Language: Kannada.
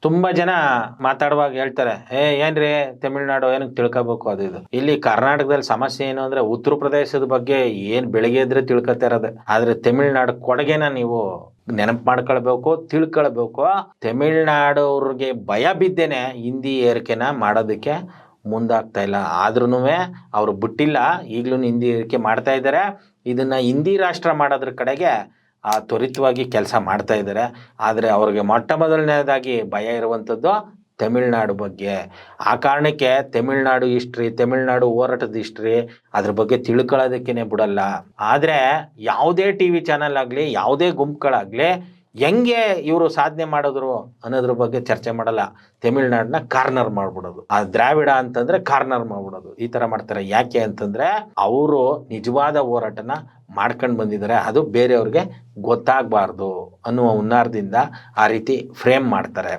ತುಂಬಾ ಜನ ಮಾತಾಡುವಾಗ ಹೇಳ್ತಾರೆ, ಏನ್ರಿ ತಮಿಳ್ನಾಡು ಏನಕ್ಕೆ ತಿಳ್ಕೋಬೇಕು ಅದು ಇದು. ಇಲ್ಲಿ ಕರ್ನಾಟಕದಲ್ಲಿ ಸಮಸ್ಯೆ ಏನು ಅಂದ್ರೆ ಉತ್ತರ ಪ್ರದೇಶದ ಬಗ್ಗೆ ಏನ್ ಬೆಳಿಗ್ಗೆ ಎದ್ರೆ ತಿಳ್ಕೊತಾ ಇರೋದೆ. ಆದ್ರೆ ತಮಿಳ್ನಾಡು ಕೊಡುಗೆನ ನೀವು ನೆನಪು ಮಾಡ್ಕೊಳ್ಬೇಕು, ತಿಳ್ಕೊಳ್ಬೇಕು. ತಮಿಳ್ನಾಡು ಅವ್ರಿಗೆ ಭಯ ಬಿದ್ದೇನೆ ಹಿಂದಿ ಏರಿಕೆನ ಮಾಡೋದಕ್ಕೆ ಮುಂದಾಗ್ತಾ ಇಲ್ಲ. ಆದ್ರೂನುವೆ ಅವ್ರು ಬಿಟ್ಟಿಲ್ಲ, ಈಗ್ಲೂ ಹಿಂದಿ ಏರಿಕೆ ಮಾಡ್ತಾ ಇದ್ದಾರೆ. ಇದನ್ನ ಹಿಂದಿ ರಾಷ್ಟ್ರ ಮಾಡೋದ್ರ ಕಡೆಗೆ ತ್ವರಿತವಾಗಿ ಕೆಲಸ ಮಾಡ್ತಾ ಇದ್ದಾರೆ. ಆದರೆ ಅವ್ರಿಗೆ ಮೊಟ್ಟ ಮೊದಲನೇದಾಗಿ ಭಯ ಇರುವಂಥದ್ದು ತಮಿಳ್ನಾಡು ಬಗ್ಗೆ. ಆ ಕಾರಣಕ್ಕೆ ತಮಿಳ್ನಾಡು ಹಿಸ್ಟ್ರಿ, ತಮಿಳ್ನಾಡು ಹೋರಾಟದ ಹಿಸ್ಟ್ರಿ ಅದ್ರ ಬಗ್ಗೆ ತಿಳ್ಕೊಳ್ಳೋದಕ್ಕೇನೆ ಬಿಡಲ್ಲ. ಆದರೆ ಯಾವುದೇ ಟಿವಿ ಚಾನಲ್ ಆಗಲಿ, ಯಾವುದೇ ಗುಂಪುಗಳಾಗಲಿ ಹೆಂಗೆ ಇವರು ಸಾಧನೆ ಮಾಡಿದ್ರು ಅನ್ನೋದ್ರ ಬಗ್ಗೆ ಚರ್ಚೆ ಮಾಡಲ್ಲ. ತಮಿಳ್ನಾಡನ್ನ ಕಾರ್ನರ್ ಮಾಡ್ಬಿಡೋದು, ಆ ದ್ರಾವಿಡ ಅಂತಂದ್ರೆ ಕಾರ್ನರ್ ಮಾಡ್ಬಿಡೋದು, ಈ ತರ ಮಾಡ್ತಾರೆ. ಯಾಕೆ ಅಂತಂದ್ರೆ ಅವರು ನಿಜವಾದ ಹೋರಾಟನ ಮಾಡ್ಕೊಂಡು ಬಂದಿದ್ದಾರೆ, ಅದು ಬೇರೆಯವ್ರಿಗೆ ಗೊತ್ತಾಗಬಾರ್ದು ಅನ್ನುವ ಹುನ್ನಾರದಿಂದ ಆ ರೀತಿ ಫ್ರೇಮ್ ಮಾಡ್ತಾರೆ.